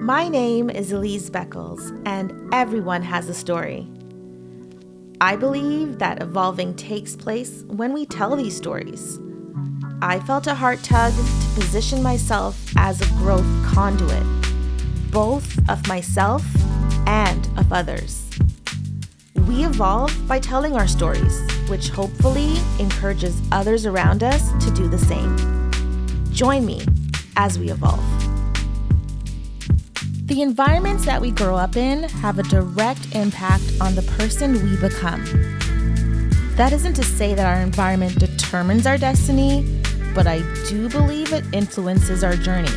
My name is Elise Beckles, and everyone has a story. I believe that evolving takes place when we tell these stories. I felt a heart tug to position myself as a growth conduit, both of myself and of others. We evolve by telling our stories, which hopefully encourages others around us to do the same. Join me as we evolve. The environments that we grow up in have a direct impact on the person we become. That isn't to say that our environment determines our destiny, but I do believe it influences our journey.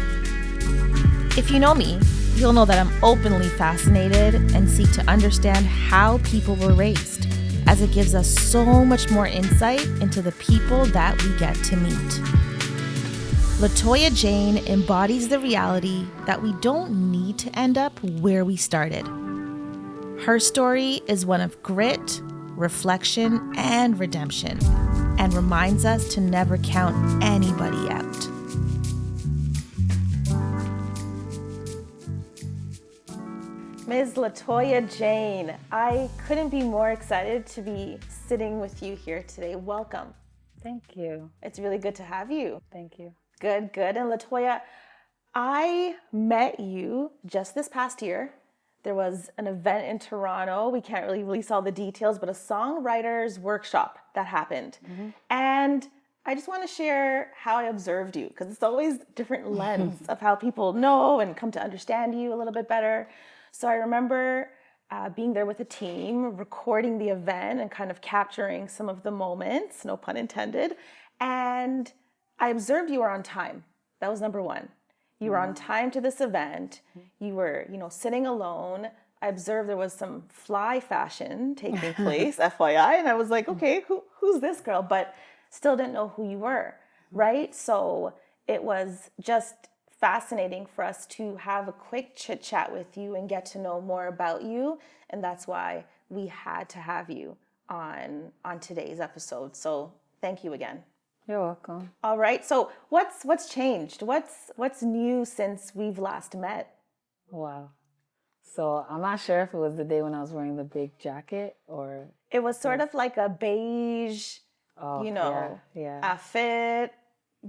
If you know me, you'll know that I'm openly fascinated and seek to understand how people were raised, as it gives us so much more insight into the people that we get to meet. Latoya Jane embodies the reality that we don't need to end up where we started. Her story is one of grit, reflection, and redemption, and reminds us to never count anybody out. Ms. Latoya Jane, I couldn't be more excited to be sitting with you here today. Welcome. Thank you. It's really good to have you. Thank you. Good. And Latoya, I met you just this past year. There was an event in Toronto. We can't really release all the details, but a songwriters workshop that happened. Mm-hmm. And I just want to share how I observed you, because it's always different lens of how people know and come to understand you a little bit better. So I remember being there with a team, recording the event and kind of capturing some of the moments, no pun intended. And I observed you were on time. That was number one. You were on time to this event. You were, sitting alone. I observed there was some fly fashion taking place, FYI. And I was like, okay, who's this girl? But still didn't know who you were, right? So it was just fascinating for us to have a quick chit chat with you and get to know more about you. And that's why we had to have you on today's episode. So thank you again. You're welcome. All right. So what's changed? What's new since we've last met? Wow. So I'm not sure if it was the day when I was wearing the big jacket or... It was sort of like a beige, outfit.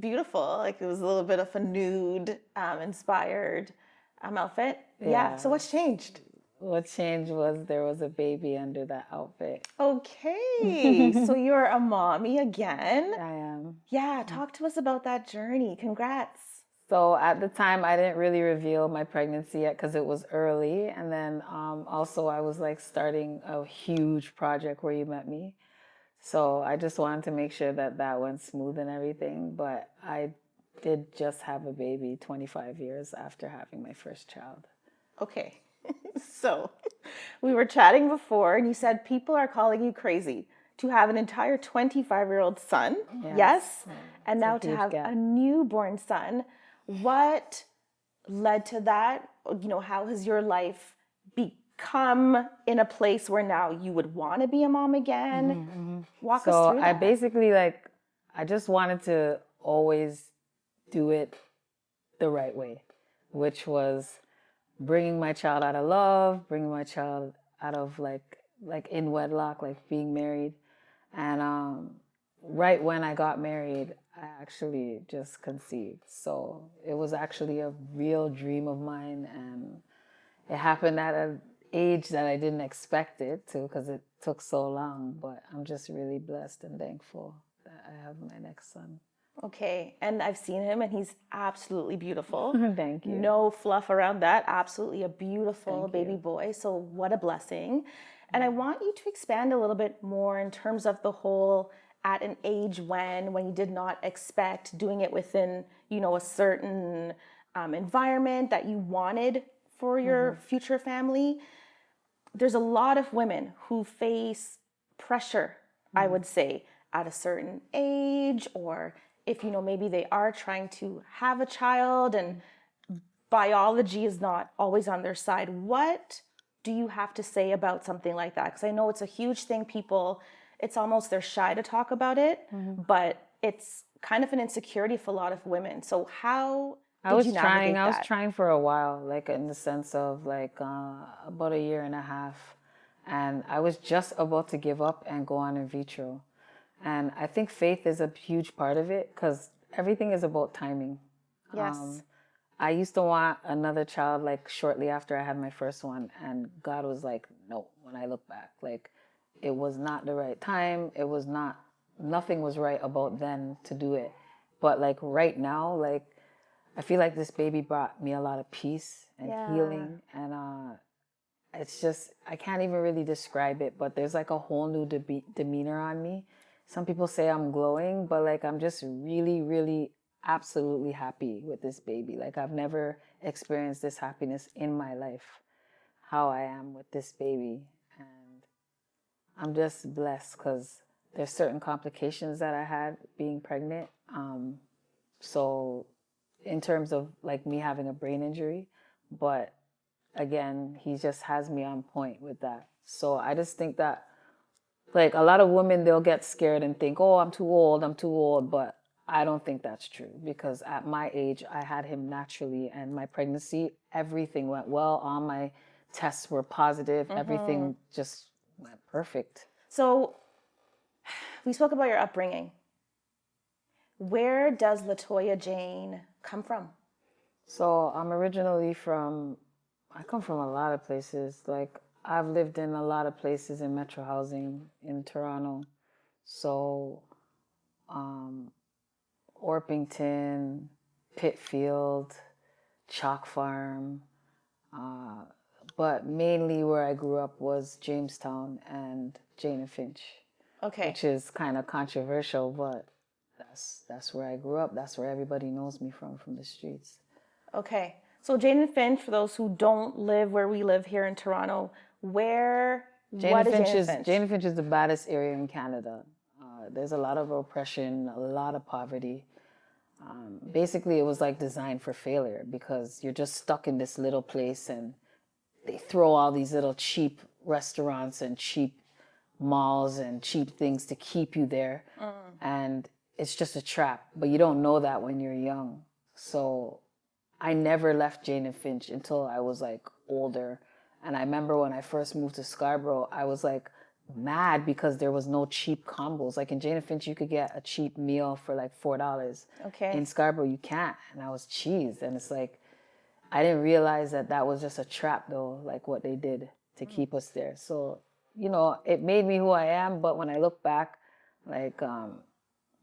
Beautiful. Like it was a little bit of a nude inspired outfit. Yeah. So what's changed? What changed was there was a baby under that outfit. Okay. So you're a mommy again. I am. Yeah. Talk to us about that journey. Congrats. So at the time, I didn't really reveal my pregnancy yet because it was early. And then also I was like starting a huge project where you met me. So I just wanted to make sure that went smooth and everything. But I did just have a baby 25 years after having my first child. Okay. So we were chatting before and you said people are calling you crazy to have an entire 25-year-old son. Yes? And now to have a newborn son. What led to that? How has your life become in a place where now you would want to be a mom again? Mm-hmm. Walk us through that. I basically I just wanted to always do it the right way, which was bringing my child out of love, bringing my child out of like in wedlock, like being married. And right when I got married, I actually just conceived. So it was actually a real dream of mine. And it happened at an age that I didn't expect it to because it took so long. But I'm just really blessed and thankful that I have my next son. Okay, and I've seen him and he's absolutely beautiful. Thank you. No fluff around that. Absolutely a beautiful baby boy. So what a blessing. And I want you to expand a little bit more in terms of the whole at an age when you did not expect, doing it within, a certain environment that you wanted for your future family. There's a lot of women who face pressure, I would say, at a certain age, or if, maybe they are trying to have a child and biology is not always on their side. What do you have to say about something like that? Because I know it's a huge thing. It's almost they're shy to talk about it, but it's kind of an insecurity for a lot of women. So how did you navigate I was that? trying for a while, like in the sense of like about a year and a half. And I was just about to give up and go on in vitro. And I think faith is a huge part of it because everything is about timing. Yes. I used to want another child like shortly after I had my first one, and God was like, no, when I look back. Like, it was not the right time. It was not, nothing was right about then to do it. But like right now, like, I feel like this baby brought me a lot of peace and healing. And it's just, I can't even really describe it, but there's like a whole new demeanor on me. Some people say I'm glowing, but like I'm just really, really absolutely happy with this baby. Like I've never experienced this happiness in my life, how I am with this baby. And I'm just blessed because there's certain complications that I had being pregnant. So in terms of like me having a brain injury, but again, he just has me on point with that. So I just think that like a lot of women, they'll get scared and think, oh, I'm too old. But I don't think that's true because at my age, I had him naturally and my pregnancy, everything went well. All my tests were positive. Everything just went perfect. So we spoke about your upbringing. Where does Latoya Jane come from? So I'm originally I come from a lot of places. Like I've lived in a lot of places in Metro Housing in Toronto. So Orpington, Pitfield, Chalk Farm. But mainly where I grew up was Jamestown and Jane and Finch. Okay. Which is kind of controversial, but that's where I grew up. That's where everybody knows me from the streets. Okay. So Jane and Finch, for those who don't live where we live here in Toronto, what is Jane and Finch? Jane and Finch is the baddest area in Canada. There's a lot of oppression, a lot of poverty. Basically, it was like designed for failure because you're just stuck in this little place and they throw all these little cheap restaurants and cheap malls and cheap things to keep you there. And it's just a trap, but you don't know that when you're young. So I never left Jane and Finch until I was like older. And I remember when I first moved to Scarborough, I was like mad because there was no cheap combos. Like in Jane and Finch, you could get a cheap meal for like $4. Okay. In Scarborough, you can't. And I was cheesed. And it's like, I didn't realize that was just a trap though, like what they did to keep us there. So, you know, it made me who I am. But when I look back, like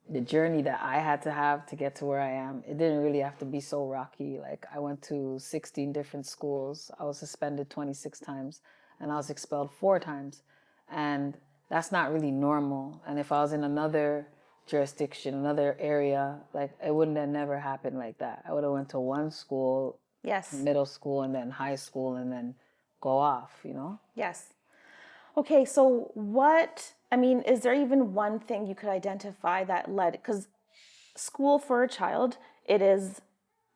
the journey that I had to have to get to where I am, it didn't really have to be so rocky. Like I went to 16 different schools. I was suspended 26 times and I was expelled 4 times. And that's not really normal. And if I was in another jurisdiction, another area, like it wouldn't have never happened like that. I would have went to one school, yes, middle school, and then high school, and then go off, you know? Yes. Okay, so is there even one thing you could identify that led, because school for a child, it is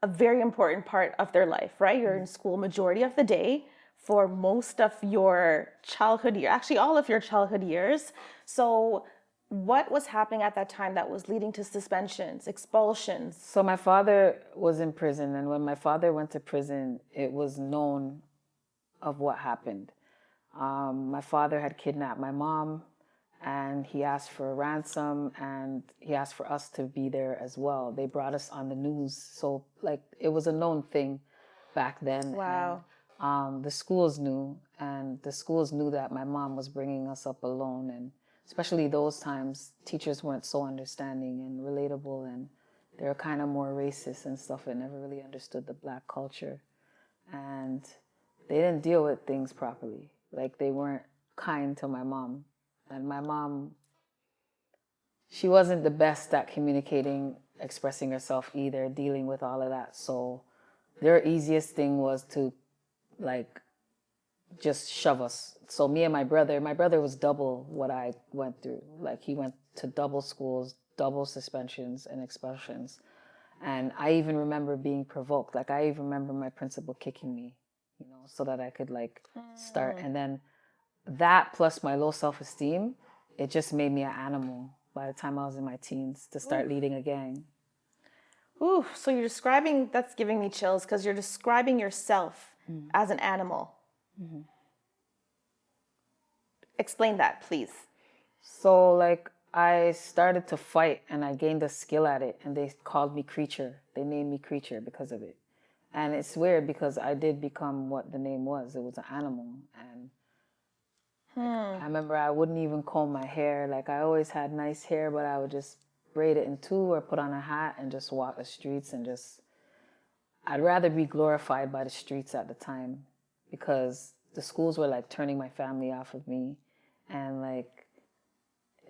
a very important part of their life, right? You're in school majority of the day for most of your childhood year, actually all of your childhood years. So what was happening at that time that was leading to suspensions, expulsions? So my father was in prison, and when my father went to prison, it was known of what happened. My father had kidnapped my mom, and he asked for a ransom, and he asked for us to be there as well. They brought us on the news, so like it was a known thing back then. Wow. And the schools knew, and the schools knew that my mom was bringing us up alone, and especially those times, teachers weren't so understanding and relatable, and they were kind of more racist and stuff, and never really understood the Black culture, and they didn't deal with things properly. Like they weren't kind to my mom. And my mom, she wasn't the best at communicating, expressing herself either, dealing with all of that. So their easiest thing was to like just shove us. So me and my brother was double what I went through. Like he went to double schools, double suspensions and expulsions. And I even remember being provoked. Like I even remember my principal kicking me, you know, so that I could like start. And then that plus my low self-esteem, it just made me an animal by the time I was in my teens to start leading a gang. Ooh, so you're describing, that's giving me chills because you're describing yourself as an animal. Explain that, please. So like I started to fight and I gained a skill at it and they called me Creature. They named me Creature because of it. And it's weird because I did become what the name was. It was an animal. And I remember I wouldn't even comb my hair. Like I always had nice hair, but I would just braid it in two or put on a hat and just walk the streets and just, I'd rather be glorified by the streets at the time because the schools were like turning my family off of me. And like,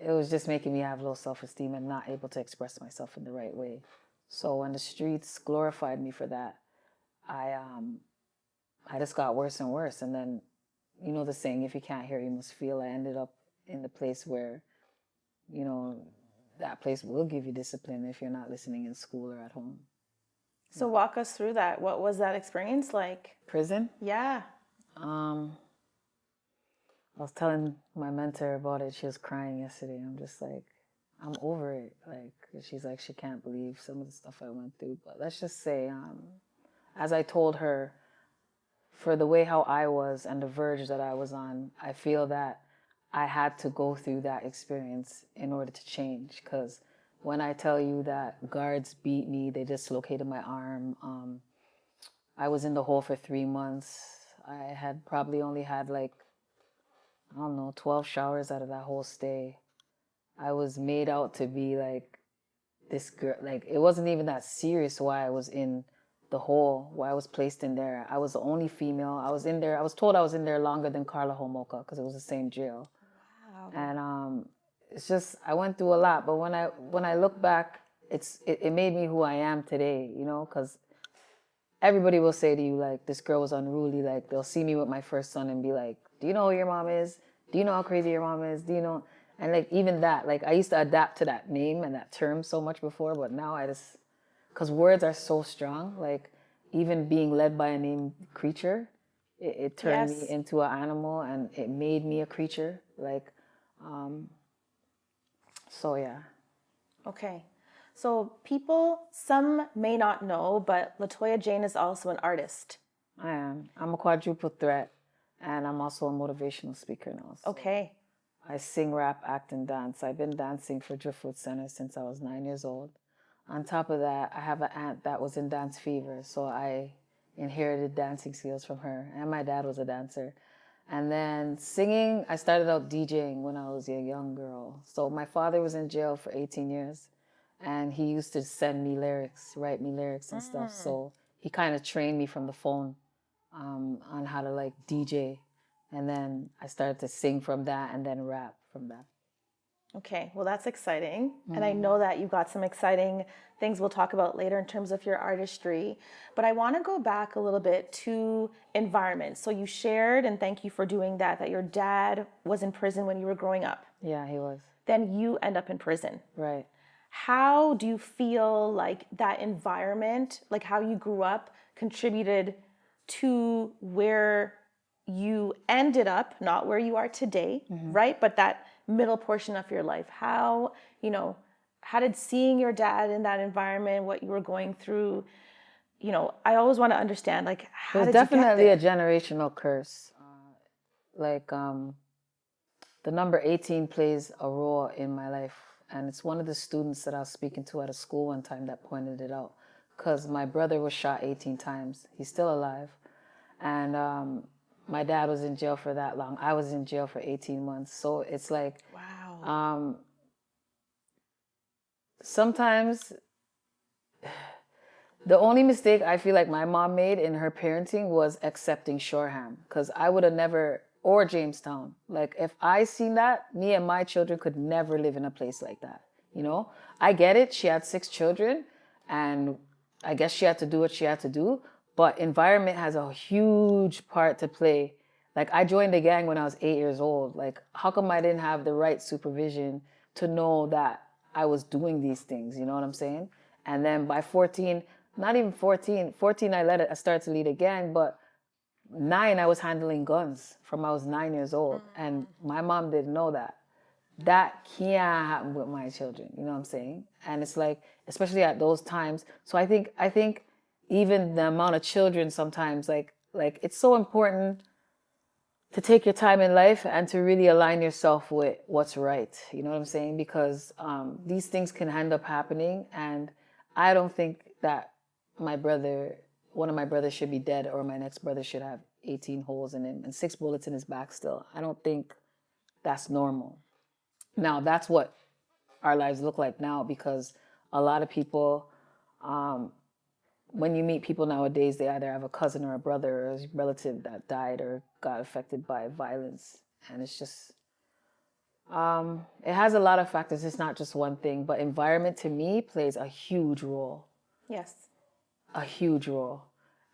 it was just making me have low self-esteem and not able to express myself in the right way. So when the streets glorified me for that, I just got worse and worse. And then, you know the saying, if you can't hear, you must feel. I ended up in the place where, you know, that place will give you discipline if you're not listening in school or at home. So walk us through that. What was that experience like? Prison? Yeah. I was telling my mentor about it. She was crying yesterday. I'm just like, I'm over it. Like, she's like, she can't believe some of the stuff I went through. But let's just say, as I told her, for the way how I was and the verge that I was on, I feel that I had to go through that experience in order to change. Because when I tell you that guards beat me, they dislocated my arm. I was in the hole for 3 months. I had probably only had like, I don't know, 12 showers out of that whole stay. I was made out to be like this girl. Like, it wasn't even that serious why I was in the hole, why I was placed in there. I was the only female. I was in there. I was told I was in there longer than Carla Homolka because it was the same jail. Wow. And it's just, I went through a lot. But when I look back, it made me who I am today, you know, because everybody will say to you, like, this girl was unruly. Like, they'll see me with my first son and be like, do you know who your mom is? Do you know how crazy your mom is? Do you know? And like, even that, like, I used to adapt to that name and that term so much before, but now I just, because words are so strong, like, even being led by a named creature, it turned me into an animal and it made me a creature. Like, so yeah. Okay. So people, some may not know, but Latoya Jane is also an artist. I am. I'm a quadruple threat and I'm also a motivational speaker now. So okay. I sing, rap, act, and dance. I've been dancing for Driftwood Center since I was 9 years old. On top of that, I have an aunt that was in dance fever, so I inherited dancing skills from her. And my dad was a dancer. And then singing, I started out DJing when I was a young girl. So my father was in jail for 18 years, and he used to send me lyrics, write me lyrics and stuff. So he kind of trained me from the phone on how to like DJ. And then I started to sing from that and then rap from that. Okay, well, that's exciting. And I know that you've got some exciting things we'll talk about later in terms of your artistry. But I want to go back a little bit to environment. So you shared, and thank you for doing that, that your dad was in prison when you were growing up. Yeah, he was. Then you end up in prison. Right. How do you feel like that environment, like how you grew up, contributed to where you ended up, not where you are today, right? But that middle portion of your life. How, how did seeing your dad in that environment, what you were going through, I always want to understand, like, how did you get there? There's definitely a generational curse. The number 18 plays a role in my life. And it's one of the students that I was speaking to at a school one time that pointed it out. Because my brother was shot 18 times. He's still alive. And my dad was in jail for that long. I was in jail for 18 months. So it's like, wow. Sometimes the only mistake I feel like my mom made in her parenting was accepting Shoreham. Because I would have never, or Jamestown. Like, if I seen that, me and my children could never live in a place like that. I get it. She had 6 children, and I guess she had to do what she had to do. But environment has a huge part to play. Like, I joined the gang when I was 8 years old. Like, how come I didn't have the right supervision to know that I was doing these things? You know what I'm saying? And then by 14, not even 14, I started to lead a gang, but 9, I was handling guns from I was 9 years old. And my mom didn't know that. that can't happen with my children. You know what I'm saying? And it's like, especially at those times. So I think even the amount of children sometimes, like it's so important to take your time in life and to really align yourself with what's right. You know what I'm saying? Because these things can end up happening, and I don't think that one of my brothers should be dead, or my next brother should have 18 holes in him and 6 bullets in his back still. I don't think that's normal. Now, that's what our lives look like now, because a lot of people, when you meet people nowadays, they either have a cousin or a brother or a relative that died or got affected by violence. And it's just, it has a lot of factors. It's not just one thing, but environment to me plays a huge role. Yes. A huge role.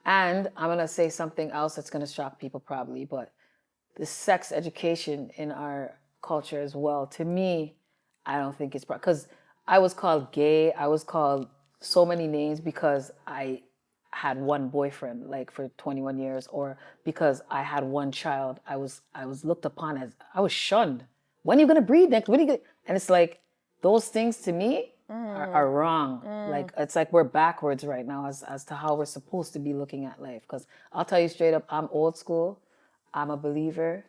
And I'm going to say something else that's going to shock people probably, but the sex education in our culture as well, to me, I don't think it's because I was called gay. I was called so many names because I had one boyfriend like for 21 years, or because I had one child. I was looked upon as, I was shunned. When are you gonna breed next? When are you gonna? And it's like those things to me are wrong. Like it's like we're backwards right now as to how we're supposed to be looking at life. Because I'll tell you straight up, I'm old school. I'm a believer.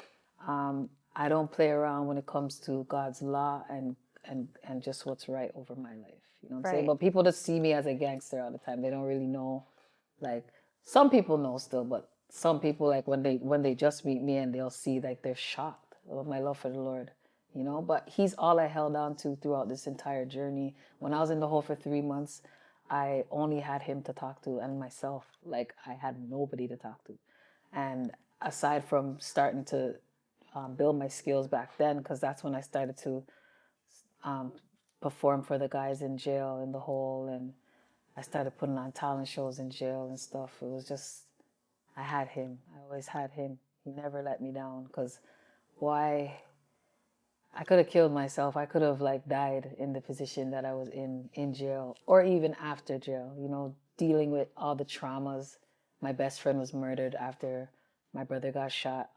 I don't play around when it comes to God's law and just what's right over my life. You know what I'm saying? But people just see me as a gangster all the time. They don't really know. Like some people know still, but some people, like when they just meet me and they'll see, like they're shocked of my love for the Lord. You know, but he's all I held on to throughout this entire journey. When I was in the hole for 3 months, I only had him to talk to and myself. Like I had nobody to talk to. And aside from starting to build my skills back then, because that's when I started to perform for the guys in jail in the hole, and I started putting on talent shows in jail and stuff. It was just, I had him. I always had him. He never let me down, because why? I could have killed myself. I could have like died in the position that I was in jail, or even after jail, you know, dealing with all the traumas. My best friend was murdered after my brother got shot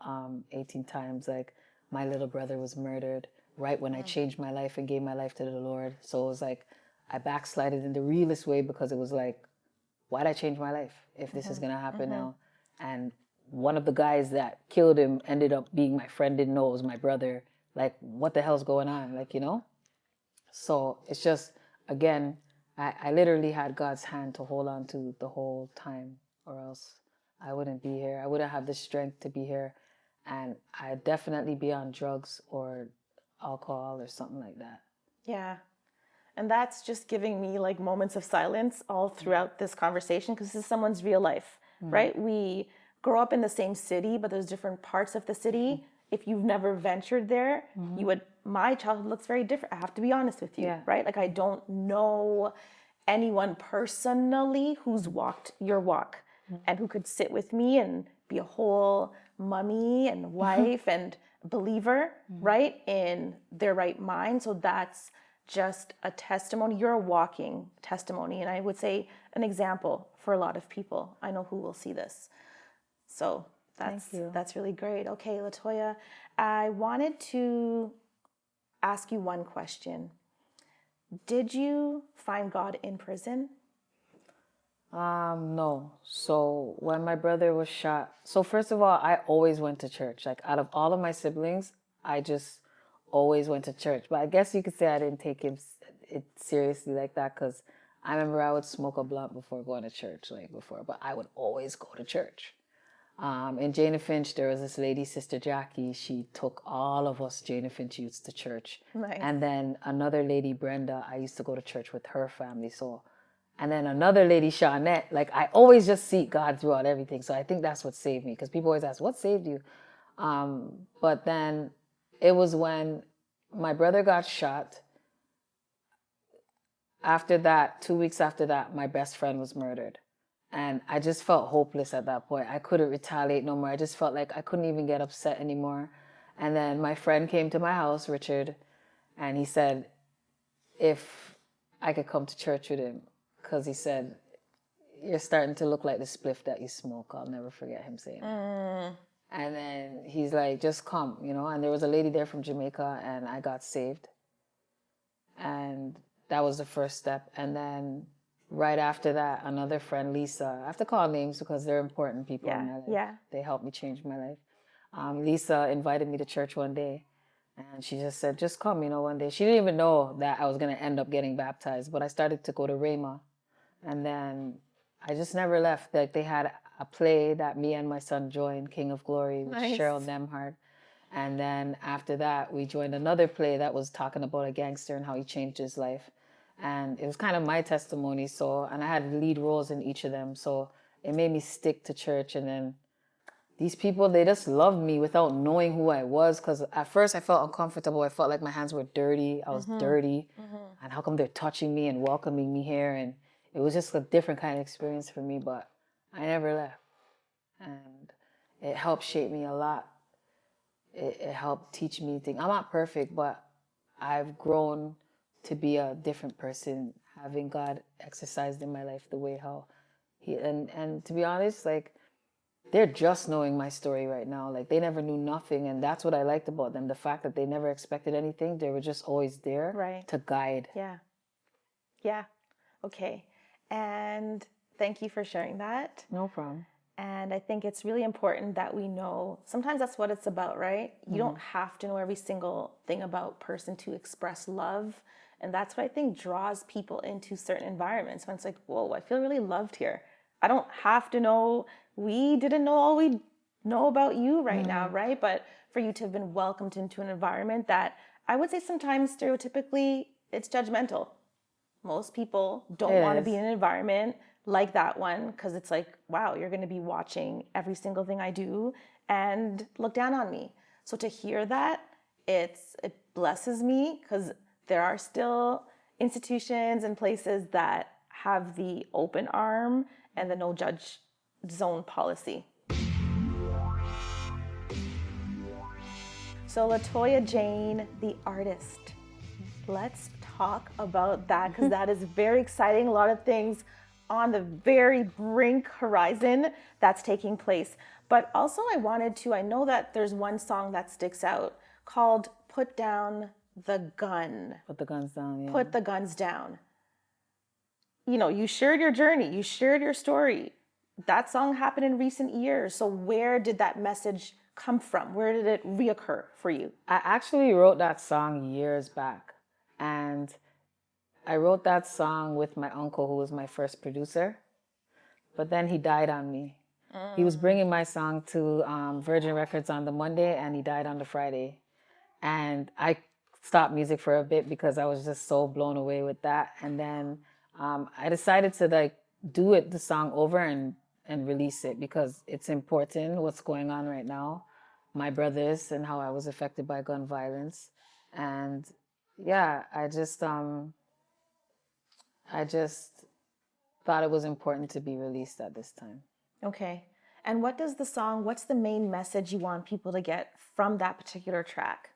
18 times. Like my little brother was murdered right when I changed my life and gave my life to the Lord. So it was like I backslided in the realest way, because it was like, why'd I change my life if this is going to happen now? And one of the guys that killed him ended up being my friend, didn't know it was my brother. Like, what the hell's going on? Like, you know? So it's just, again, I literally had God's hand to hold on to the whole time, or else I wouldn't be here. I wouldn't have the strength to be here. And I'd definitely be on drugs or alcohol or something like that. Yeah. And that's just giving me like moments of silence all throughout this conversation, because this is someone's real life, right? We grow up in the same city, but there's different parts of the city. If you've never ventured there, my childhood looks very different. I have to be honest with you, right? Like I don't know anyone personally who's walked your walk and who could sit with me and be a whole mommy and wife and believer, right? In their right mind. So that's just a testimony. You're a walking testimony. And I would say an example for a lot of people. I know who will see this. So that's really great. Okay, Latoya, I wanted to ask you one question. Did you find God in prison? No. So when my brother was shot, so first of all, I always went to church. Like out of all of my siblings, I just always went to church. But I guess you could say I didn't take it seriously like that, because I remember I would smoke a blunt before going to church, like before, but I would always go to church. In Jane Finch, there was this lady, Sister Jackie. She took all of us Jane Finch youths to church. Nice. And then another lady, Brenda, I used to go to church with her family. So, and then another lady, Shawnette. Like I always just seek God throughout everything. So I think that's what saved me, because people always ask, what saved you? But then it was when my brother got shot. After that, 2 weeks after that, my best friend was murdered. And I just felt hopeless at that point. I couldn't retaliate no more. I just felt like I couldn't even get upset anymore. And then my friend came to my house, Richard, and he said if I could come to church with him, because he said, you're starting to look like the spliff that you smoke. I'll never forget him saying that. And then he's like, just come, you know. And there was a lady there from Jamaica, and I got saved. And that was the first step. And then right after that, another friend, Lisa, I have to call names because they're important people in my life. Yeah. They helped me change my life. Lisa invited me to church one day, and she just said, just come, you know, one day. She didn't even know that I was going to end up getting baptized, but I started to go to Rhema. And then I just never left. Like, they had a play that me and my son joined, King of Glory, with Nice. Cheryl Nemhard. And then after that, we joined another play that was talking about a gangster and how he changed his life. And it was kind of my testimony. So, and I had lead roles in each of them. So it made me stick to church. And then these people, they just loved me without knowing who I was. Because at first I felt uncomfortable. I felt like my hands were dirty. I was dirty. And how come they're touching me and welcoming me here? And it was just a different kind of experience for me. But I never left. And it helped shape me a lot. It helped teach me things. I'm not perfect, but I've grown to be a different person, having God exercised in my life the way how he, and to be honest, like, they're just knowing my story right now. Like, they never knew nothing, and that's what I liked about them. The fact that they never expected anything. They were just always there to guide. Yeah. Okay. And thank you for sharing that. No problem. And I think it's really important that we know, sometimes that's what it's about, right? You don't have to know every single thing about person to express love. And that's what I think draws people into certain environments. When it's like, whoa, I feel really loved here. I don't have to know, we didn't know all we know about you right now, right? But for you to have been welcomed into an environment that I would say sometimes stereotypically it's judgmental. Most people don't want to be in an environment like that one because it's like, wow, you're going to be watching every single thing I do and look down on me. So to hear that, it blesses me because there are still institutions and places that have the open arm and the no judge zone policy. So Latoya Jane, the artist. Let's talk about that because that is very exciting. A lot of things on the very brink horizon that's taking place. But also I know that there's one song that sticks out called Put Down the Gun. Put the guns down, yeah. Put the guns down. You know, you shared your journey, you shared your story. That song happened in recent years. So where did that message come from? Where did it reoccur for you? I actually wrote that song years back. And I wrote that song with my uncle, who was my first producer. But then he died on me. He was bringing my song to Virgin Records on the Monday, and he died on the Friday. And I stopped music for a bit because I was just so blown away with that. And then I decided to do the song over and release it because it's important what's going on right now. My brothers and how I was affected by gun violence. And yeah, I just thought it was important to be released at this time. Okay. And what's the main message you want people to get from that particular track?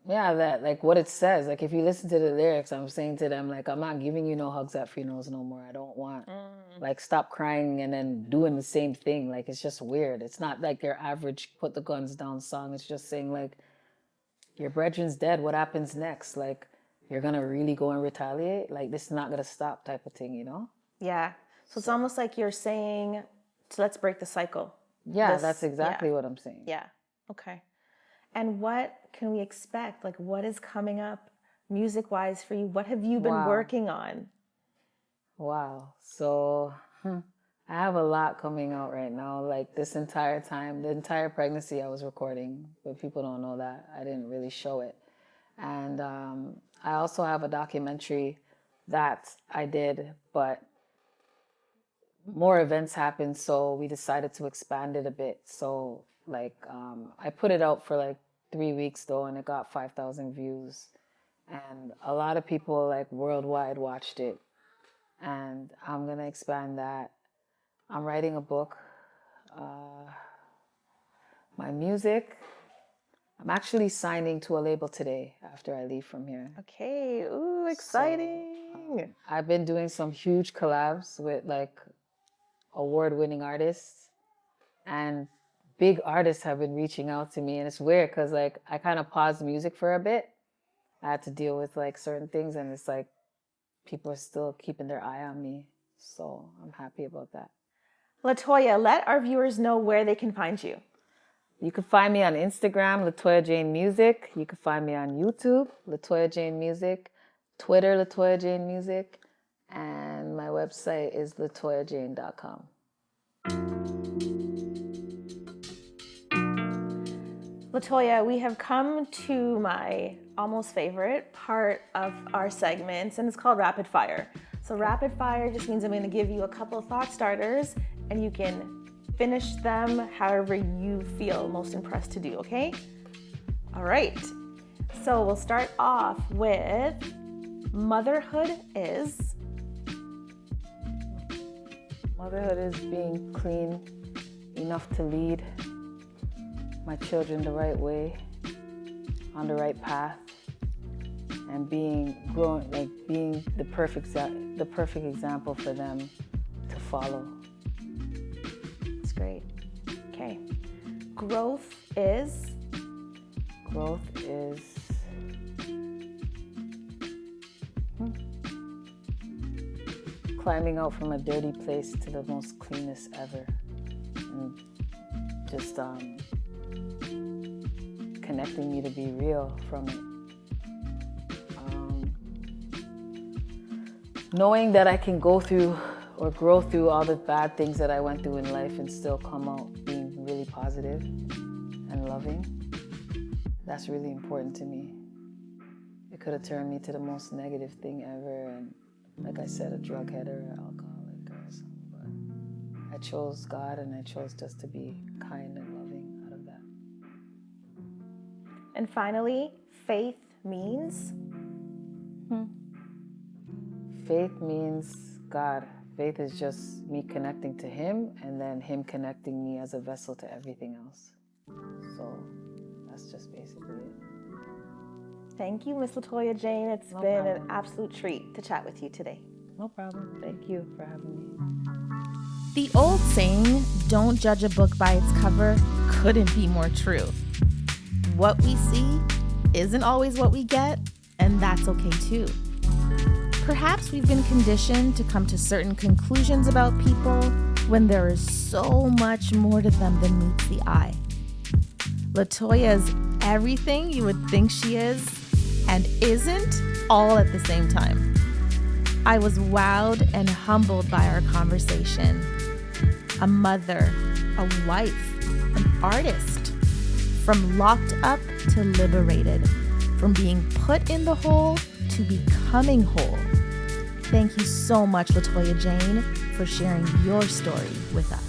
Yeah, that, like, what it says. Like, if you listen to the lyrics, I'm saying to them, like, I'm not giving you no hugs at funerals no more. I don't want, stop crying and then doing the same thing. Like, it's just weird. It's not like your average put the guns down song. It's just saying, like, your brethren's dead. What happens next? Like, you're going to really go and retaliate? Like, this is not going to stop type of thing, you know? Yeah. So it's almost like you're saying, let's break the cycle. Yeah, that's exactly what I'm saying. Yeah. Okay. And what can we expect? Like, what is coming up music-wise for you? What have you been working on? Wow. So I have a lot coming out right now. Like, this entire time, the entire pregnancy I was recording, but people don't know that. I didn't really show it. And I also have a documentary that I did, but more events happened, so we decided to expand it a bit. So, I put it out for 3 weeks though, and it got 5,000 views. And a lot of people worldwide watched it. And I'm gonna expand that. I'm writing a book. My music, I'm actually signing to a label today after I leave from here. Okay, ooh, exciting. So, I've been doing some huge collabs with award-winning artists, and big artists have been reaching out to me, and it's weird because like I kind of paused music for a bit. I had to deal with like certain things, and it's like people are still keeping their eye on me. So I'm happy about that. Latoya, let our viewers know where they can find you. You can find me on Instagram, Latoya Jane Music. You can find me on YouTube, Latoya Jane Music, Twitter, Latoya Jane Music, and my website is latoyajane.com. Latoya, we have come to my almost favorite part of our segments, and it's called Rapid Fire. So Rapid Fire just means I'm going to give you a couple of thought starters, and you can finish them however you feel most impressed to do, okay? All right. So we'll start off with motherhood is? Motherhood is being clean enough to lead my children the right way, on the right path, and being the perfect example for them to follow. That's great. Okay. Growth is? Growth is climbing out from a dirty place to the most cleanest ever, and just connecting me to be real from it. Knowing that I can go through or grow through all the bad things that I went through in life and still come out being really positive and loving, that's really important to me. It could have turned me to the most negative thing ever, and like I said, a drug head or an alcoholic or something, but I chose God, and I chose just to be kind and loving out of that. And finally, faith means? Faith means God. Faith is just me connecting to Him, and then Him connecting me as a vessel to everything else. So that's just basically it. Thank you, Miss Latoya Jane. It's been an absolute treat to chat with you today. No problem. Thank you for having me. The old saying, don't judge a book by its cover, couldn't be more true. What we see isn't always what we get, and that's okay too. Perhaps we've been conditioned to come to certain conclusions about people when there is so much more to them than meets the eye. Latoya is everything you would think she is and isn't, all at the same time. I was wowed and humbled by our conversation. A mother, a wife, an artist. From locked up to liberated. From being put in the hole to becoming whole. Thank you so much, Latoya Jane, for sharing your story with us.